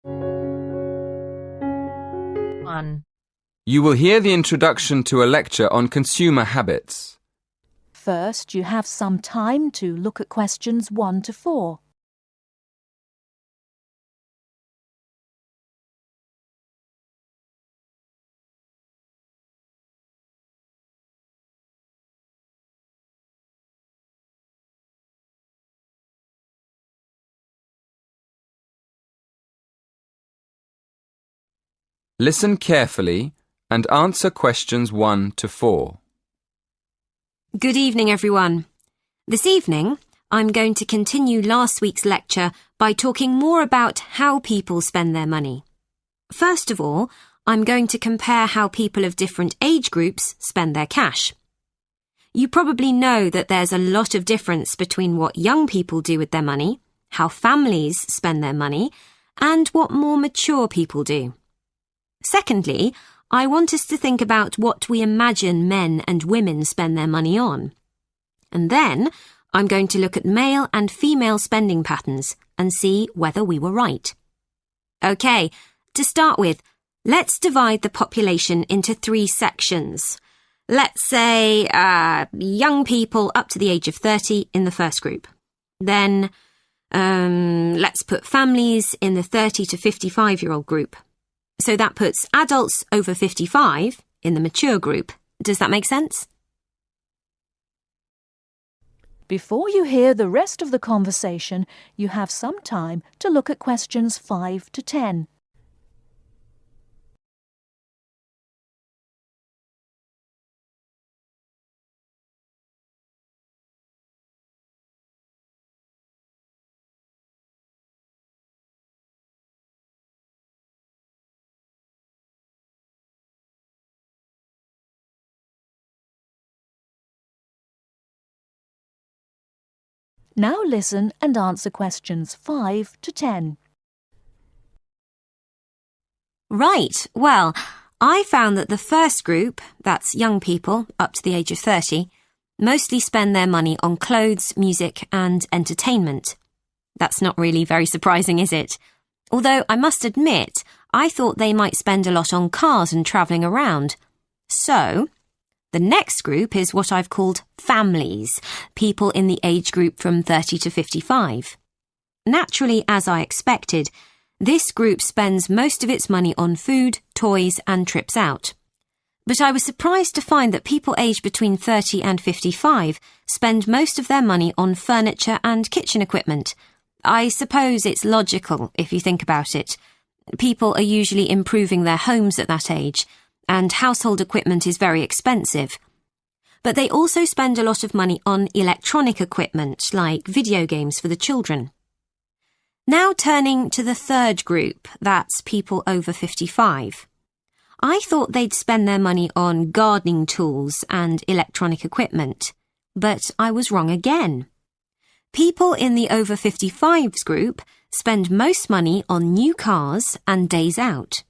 1. You will hear the introduction to a lecture on consumer habits. First, you have some time to look at questions 1 to 4. Listen carefully and answer questions 1 to 4. Good evening, everyone. This evening, I'm going to continue last week's lecture by talking more about how people spend their money. First of all, I'm going to compare how people of different age groups spend their cash. You probably know that there's a lot of difference between what young people do with their money, how families spend their money, and what more mature people do. Secondly, I want us to think about what we imagine men and women spend their money on. And then, I'm going to look at male and female spending patterns and see whether we were right. OK, to start with, let's divide the population into 3 sections. Let's say young people up to the age of 30 in the first group. Then, let's put families in the 30 to 55-year-old group. So that puts adults over 55 in the mature group. Does that make sense? Before you hear the rest of the conversation, you have some time to look at questions 5 to 10. Now listen and answer questions 5 to 10. Right, well, I found that the first group, that's young people up to the age of 30, mostly spend their money on clothes, music and entertainment. That's not really very surprising, is it? Although I must admit, I thought they might spend a lot on cars and travelling around. So, the next group is what I've called families, people in the age group from 30 to 55. Naturally, as I expected, this group spends most of its money on food, toys and trips out. But I was surprised to find that people aged between 30 and 55 spend most of their money on furniture and kitchen equipment. I suppose it's logical if you think about it. People are usually improving their homes at that age, and household equipment is very expensive. But they also spend a lot of money on electronic equipment, like video games for the children. Now turning to the third group, that's people over 55. I thought they'd spend their money on gardening tools and electronic equipment, but I was wrong again. People in the over 55s group spend most money on new cars and days out.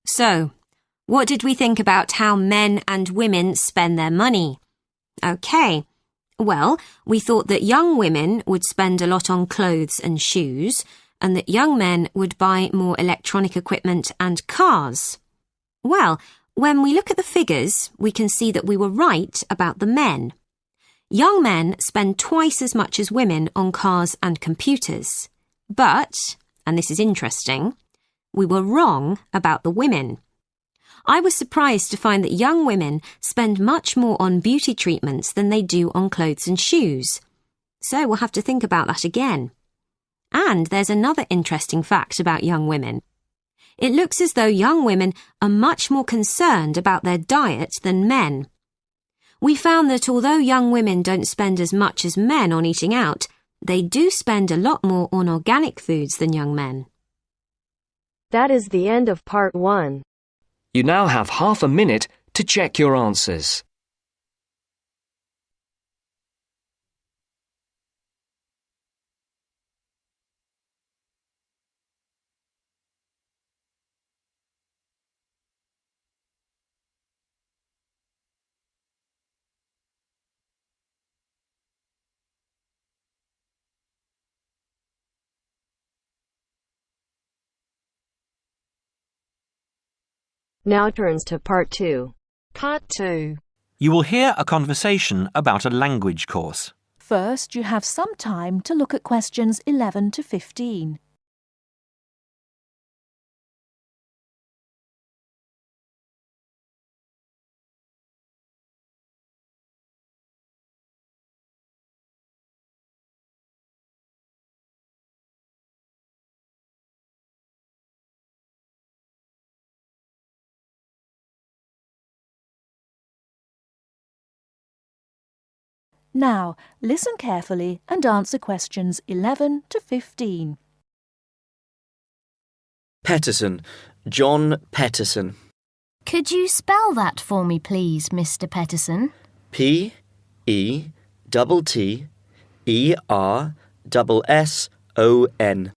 So, what did we think about how men and women spend their money? OK, well, we thought that young women would spend a lot on clothes and shoes, and that young men would buy more electronic equipment and cars. Well, when we look at the figures, we can see that we were right about the men. Young men spend twice as much as women on cars and computers. But, and this is interesting, we were wrong about the women. I was surprised to find that young women spend much more on beauty treatments than they do on clothes and shoes. So we'll have to think about that again. And there's another interesting fact about young women. It looks as though young women are much more concerned about their diet than men. We found that although young women don't spend as much as men on eating out, they do spend a lot more on organic foods than young men. That is the end of part 1. You now have half a minute to check your answers. Now turns to Part 2. Part 2. You will hear a conversation about a language course. First, you have some time to look at questions 11 to 15. Now, listen carefully and answer questions 11 to 15. Peterson. John Peterson. Could you spell that for me, please, Mr. Peterson? P-E-T-T-E-R-S-S-O-N.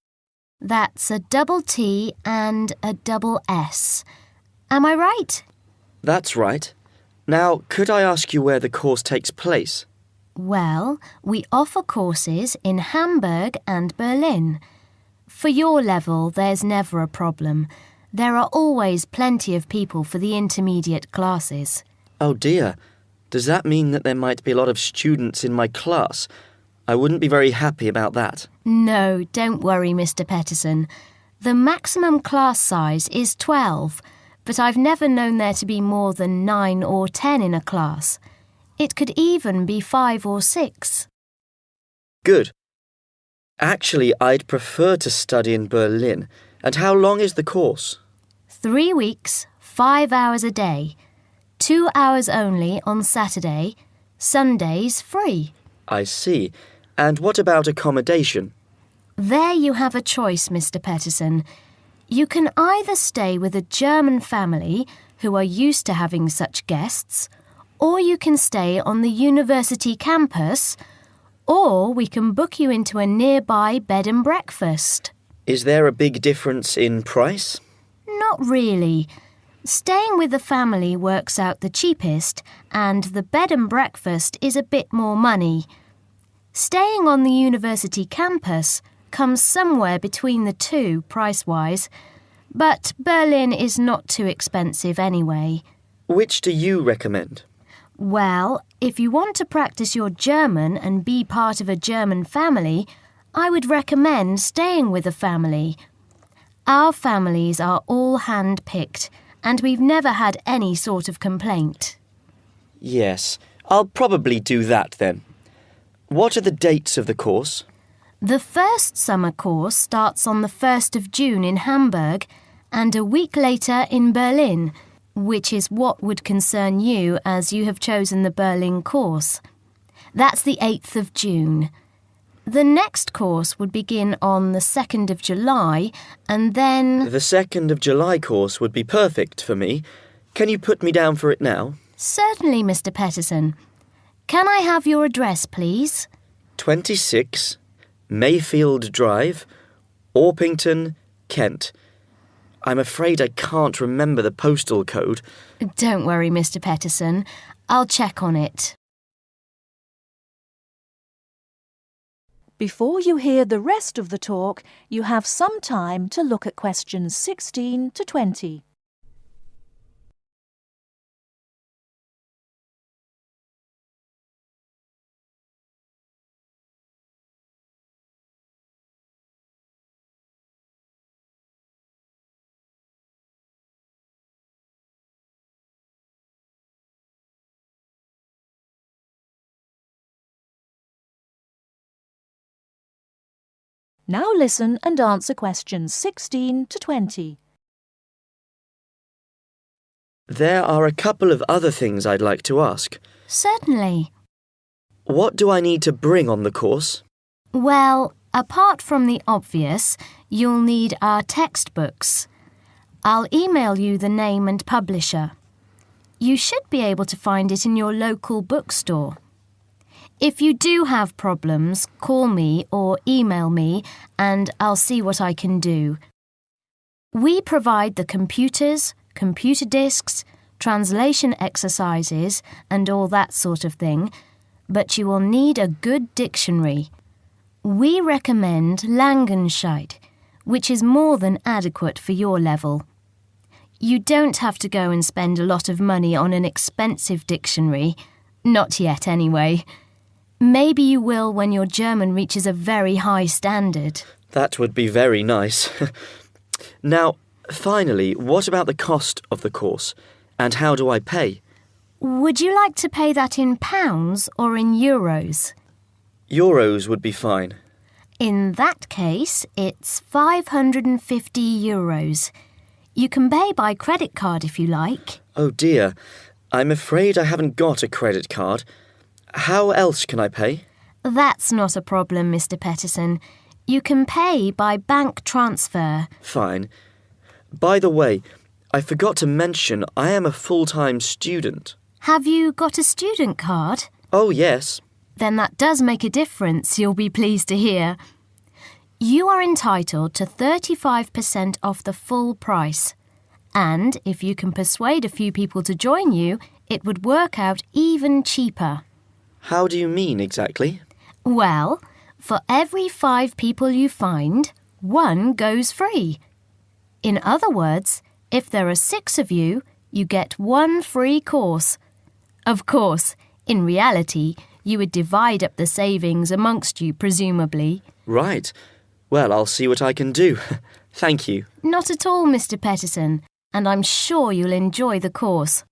That's a double T and a double S. Am I right? That's right. Now, could I ask you where the course takes place? Well, we offer courses in Hamburg and Berlin. For your level, there's never a problem. There are always plenty of people for the intermediate classes. Oh dear. Does that mean that there might be a lot of students in my class? I wouldn't be very happy about that. No, don't worry, Mr. Peterson. The maximum class size is 12, but I've never known there to be more than 9 or 10 in a class. It could even be 5 or 6. Good. Actually, I'd prefer to study in Berlin. And how long is the course? 3 weeks, 5 hours a day. 2 hours only on Saturday. Sundays free. I see. And what about accommodation? There you have a choice, Mr. Peterson. You can either stay with a German family who are used to having such guests, or you can stay on the university campus, or we can book you into a nearby bed and breakfast. Is there a big difference in price? Not really. Staying with the family works out the cheapest, and the bed and breakfast is a bit more money. Staying on the university campus comes somewhere between the two price-wise, but Berlin is not too expensive anyway. Which do you recommend? Well, if you want to practice your German and be part of a German family, I would recommend staying with a family. Our families are all hand-picked, and we've never had any sort of complaint. Yes, I'll probably do that then. What are the dates of the course? The first summer course starts on the 1st of June in Hamburg and a week later in Berlin, which is what would concern you as you have chosen the Berlin course. That's the 8th of June. The next course would begin on the 2nd of July and then... The 2nd of July course would be perfect for me. Can you put me down for it now? Certainly, Mr. Peterson. Can I have your address, please? 26 Mayfield Drive, Orpington, Kent. I'm afraid I can't remember the postal code. Don't worry, Mr. Peterson. I'll check on it. Before you hear the rest of the talk, you have some time to look at questions 16 to 20. Now listen and answer questions 16 to 20. There are a couple of other things I'd like to ask. Certainly. What do I need to bring on the course? Well, apart from the obvious, you'll need our textbooks. I'll email you the name and publisher. You should be able to find it in your local bookstore. If you do have problems, call me or email me and I'll see what I can do. We provide the computers, computer disks, translation exercises and all that sort of thing, but you will need a good dictionary. We recommend Langenscheidt, which is more than adequate for your level. You don't have to go and spend a lot of money on an expensive dictionary. Not yet, anyway. Maybe you will when your German reaches a very high standard. That would be very nice. Now, finally, what about the cost of the course? And how do I pay? Would you like to pay that in pounds or in euros? Euros would be fine. In that case, it's 550 euros. You can pay by credit card if you like. Oh dear, I'm afraid I haven't got a credit card. How else can I pay? That's not a problem, Mr. Peterson. You can pay by bank transfer. Fine. By the way, I forgot to mention I am a full-time student. Have you got a student card? Oh, yes. Then that does make a difference, you'll be pleased to hear. You are entitled to 35% off the full price. And if you can persuade a few people to join you, it would work out even cheaper. How do you mean exactly? Well, for every 5 people you find, 1 goes free. In other words, if there are 6 of you, you get 1 free course. Of course, in reality, you would divide up the savings amongst you, presumably. Right. Well, I'll see what I can do. Thank you. Not at all, Mr. Peterson, and I'm sure you'll enjoy the course.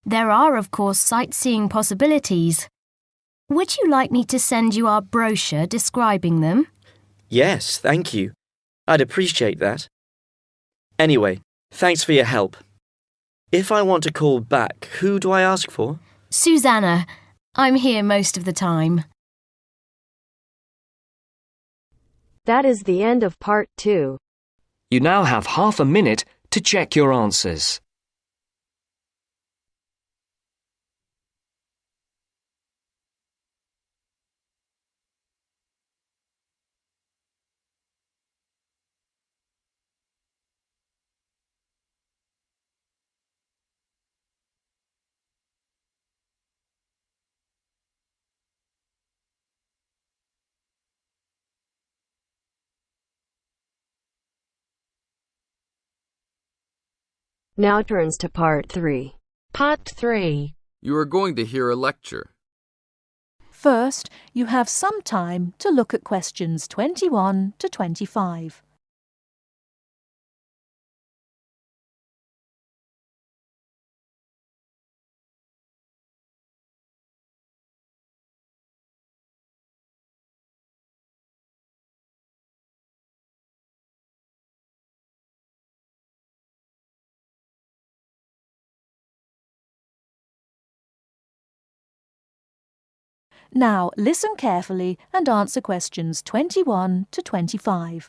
There are, of course, sightseeing possibilities. Would you like me to send you our brochure describing them? Yes, thank you. I'd appreciate that. Anyway, thanks for your help. If I want to call back, who do I ask for? Susanna. I'm here most of the time. That is the end of part 2. You now have half a minute to check your answers. Now turns to part 3. Part 3. You are going to hear a lecture. First, you have some time to look at questions 21 to 25. Now, listen carefully and answer questions 21 to 25.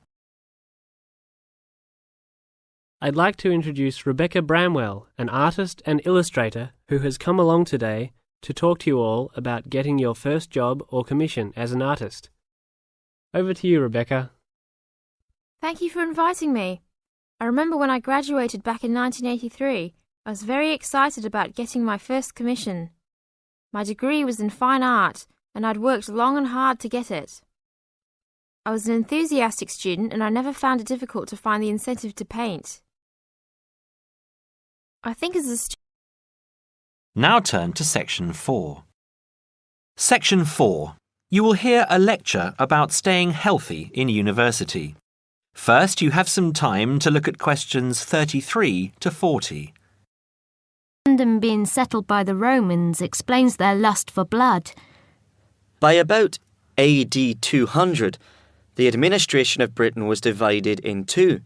I'd like to introduce Rebecca Bramwell, an artist and illustrator who has come along today to talk to you all about getting your first job or commission as an artist. Over to you, Rebecca. Thank you for inviting me. I remember when I graduated back in 1983, I was very excited about getting my first commission. My degree was in fine art, and I'd worked long and hard to get it. I was an enthusiastic student, and I never found it difficult to find the incentive to paint. I think as a student... Now turn to Section 4. Section 4. You will hear a lecture about staying healthy in university. First, you have some time to look at questions 33 to 40. London being settled by the Romans explains their lust for blood. By about AD 200, the administration of Britain was divided in 2.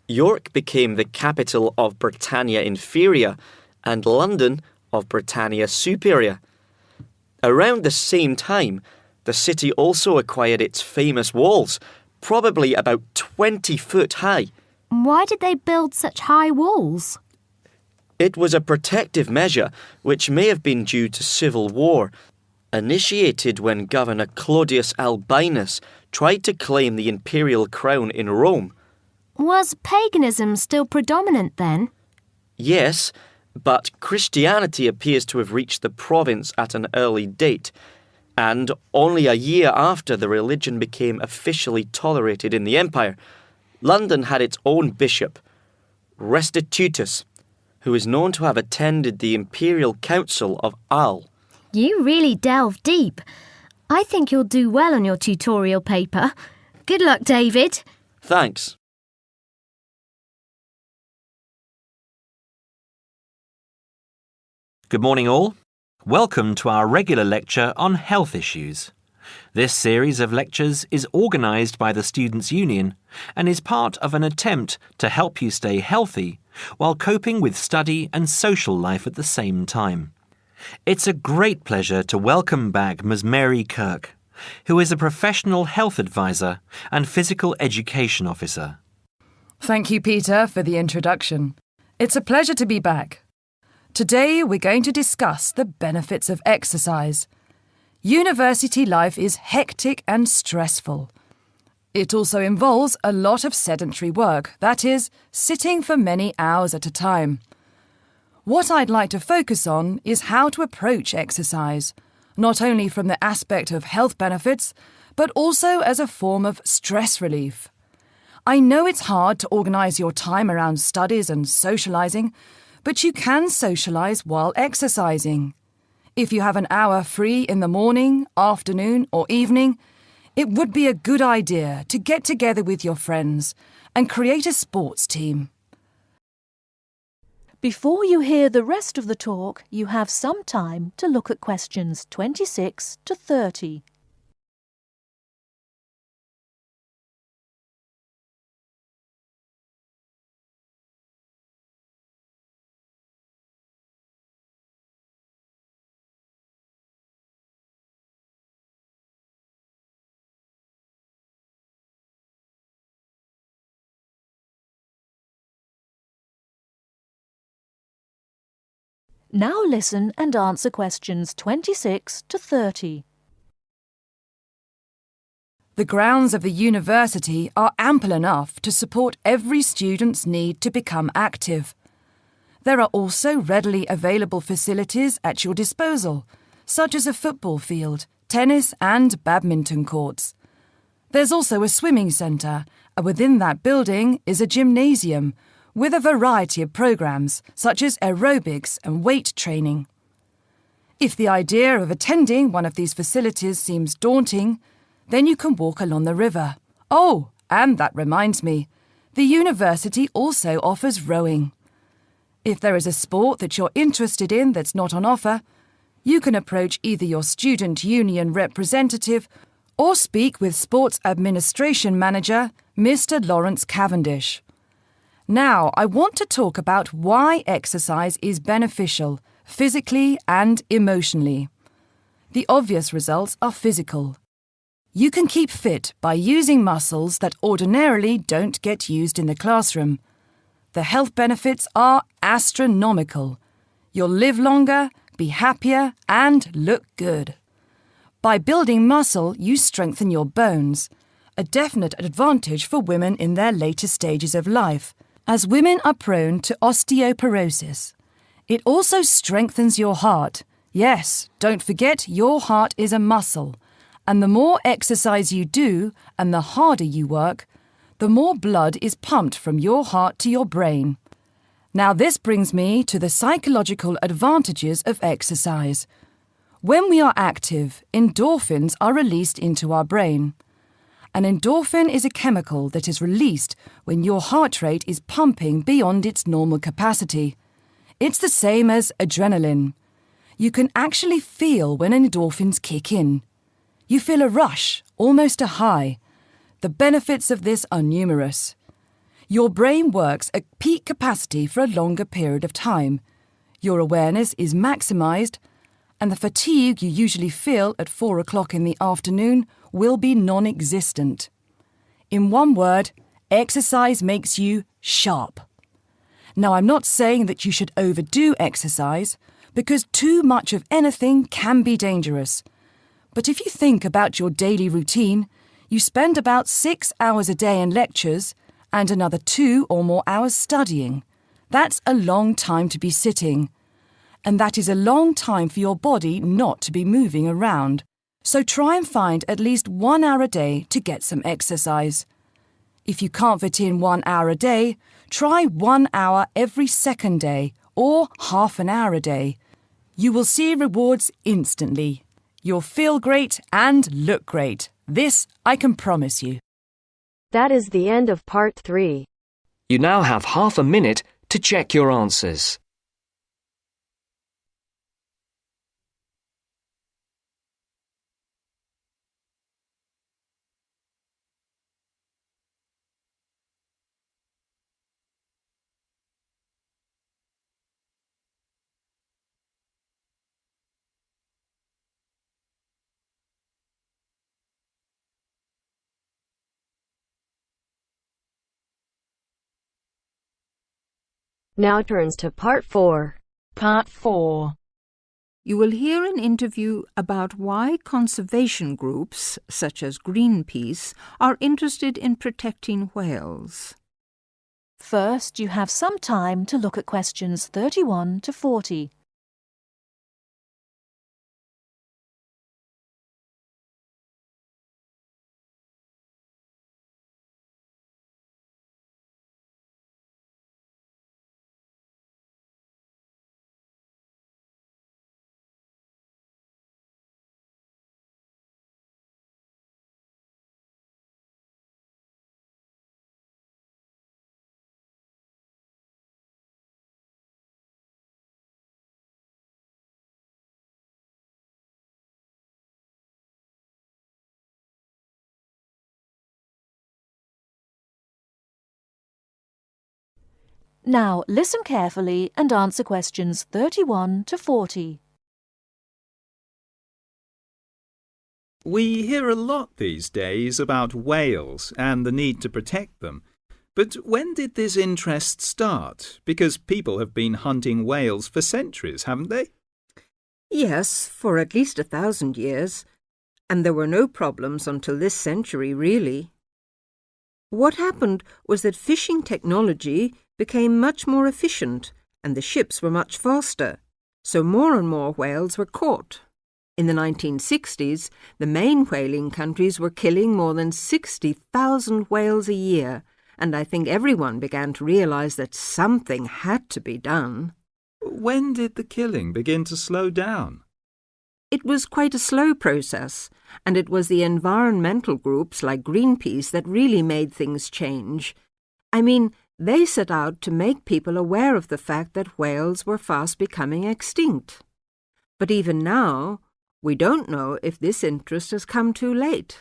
York became the capital of Britannia Inferior and London of Britannia Superior. Around the same time, the city also acquired its famous walls, probably about 20 foot high. Why did they build such high walls? It was a protective measure which may have been due to civil war, initiated when Governor Claudius Albinus tried to claim the imperial crown in Rome. Was paganism still predominant then? Yes, but Christianity appears to have reached the province at an early date, and only a year after the religion became officially tolerated in the empire. London had its own bishop. Restitutus, who is known to have attended the Imperial Council of Al. You really delve deep. I think you'll do well on your tutorial paper. Good luck, David. Thanks. Good morning all. Welcome to our regular lecture on health issues. This series of lectures is organised by the Students' Union and is part of an attempt to help you stay healthy while coping with study and social life at the same time. It's a great pleasure to welcome back Ms. Mary Kirk, who is a professional health advisor and physical education officer. Thank you, Peter, for the introduction. It's a pleasure to be back. Today we're going to discuss the benefits of exercise. University life is hectic and stressful. It also involves a lot of sedentary work, that is, sitting for many hours at a time. What I'd like to focus on is how to approach exercise, not only from the aspect of health benefits, but also as a form of stress relief. I know it's hard to organise your time around studies and socialising, but you can socialise while exercising. If you have an hour free in the morning, afternoon or evening, it would be a good idea to get together with your friends and create a sports team. Before you hear the rest of the talk, you have some time to look at questions 26 to 30. Now listen and answer questions 26 to 30. The grounds of the university are ample enough to support every student's need to become active. There are also readily available facilities at your disposal, such as a football field, tennis and badminton courts. There's also a swimming centre, and within that building is a gymnasium, with a variety of programs such as aerobics and weight training. If the idea of attending one of these facilities seems daunting, then you can walk along the river. Oh, and that reminds me, the university also offers rowing. If there is a sport that you're interested in that's not on offer, you can approach either your student union representative or speak with Sports Administration Manager, Mr. Lawrence Cavendish. Now, I want to talk about why exercise is beneficial, physically and emotionally. The obvious results are physical. You can keep fit by using muscles that ordinarily don't get used in the classroom. The health benefits are astronomical. You'll live longer, be happier, and look good. By building muscle, you strengthen your bones, a definite advantage for women in their later stages of life, as women are prone to osteoporosis. It also strengthens your heart. Yes, don't forget your heart is a muscle, and the more exercise you do and the harder you work, the more blood is pumped from your heart to your brain. Now this brings me to the psychological advantages of exercise. When we are active, endorphins are released into our brain. An endorphin is a chemical that is released when your heart rate is pumping beyond its normal capacity. It's the same as adrenaline. You can actually feel when endorphins kick in. You feel a rush, almost a high. The benefits of this are numerous. Your brain works at peak capacity for a longer period of time. Your awareness is maximised, and the fatigue you usually feel at 4 o'clock in the afternoon will be non-existent. In one word, exercise makes you sharp. Now, I'm not saying that you should overdo exercise, because too much of anything can be dangerous. But if you think about your daily routine, you spend about 6 hours a day in lectures and another 2 or more hours studying. That's a long time to be sitting. And that is a long time for your body not to be moving around. So try and find at least 1 hour a day to get some exercise. If you can't fit in 1 hour a day, try 1 hour every second day or half an hour a day. You will see rewards instantly. You'll feel great and look great. This I can promise you. That is the end of part 3. You now have half a minute to check your answers. Now turns to part 4. Part 4. You will hear an interview about why conservation groups, such as Greenpeace, are interested in protecting whales. First, you have some time to look at questions 31 to 40. Now listen carefully and answer questions 31 to 40. We hear a lot these days about whales and the need to protect them. But when did this interest start? Because people have been hunting whales for centuries, haven't they? Yes, for at least 1,000 years. And there were no problems until this century, really. What happened was that fishing technology became much more efficient and the ships were much faster, so more and more whales were caught. In the 1960s, the main whaling countries were killing more than 60,000 whales a year, and I think everyone began to realise that something had to be done. When did the killing begin to slow down? It was quite a slow process, and it was the environmental groups like Greenpeace that really made things change. I mean, they set out to make people aware of the fact that whales were fast becoming extinct. But even now, we don't know if this interest has come too late.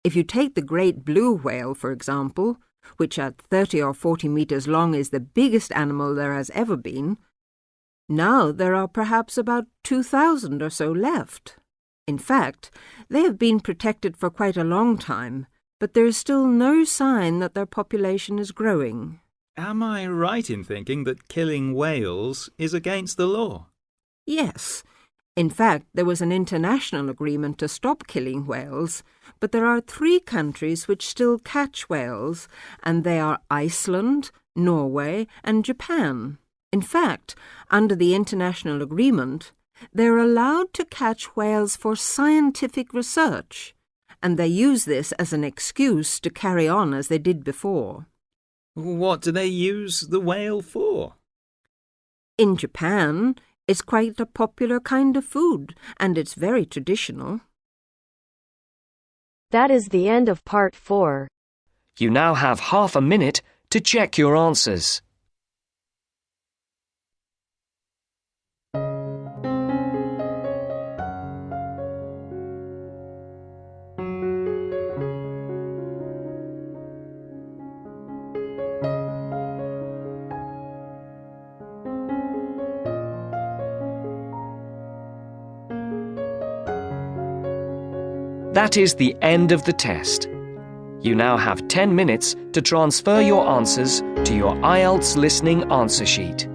If you take the great blue whale, for example, which at 30 or 40 meters long is the biggest animal there has ever been, now there are perhaps about 2,000 or so left. In fact, they have been protected for quite a long time, but there is still no sign that their population is growing. Am I right in thinking that killing whales is against the law? Yes. In fact, there was an international agreement to stop killing whales, but there are 3 countries which still catch whales, and they are Iceland, Norway, and Japan. In fact, under the international agreement, they're allowed to catch whales for scientific research, and they use this as an excuse to carry on as they did before. What do they use the whale for? In Japan, it's quite a popular kind of food, and it's very traditional. That is the end of part 4. You now have half a minute to check your answers. That is the end of the test. You now have 10 minutes to transfer your answers to your Ielts listening answer sheet.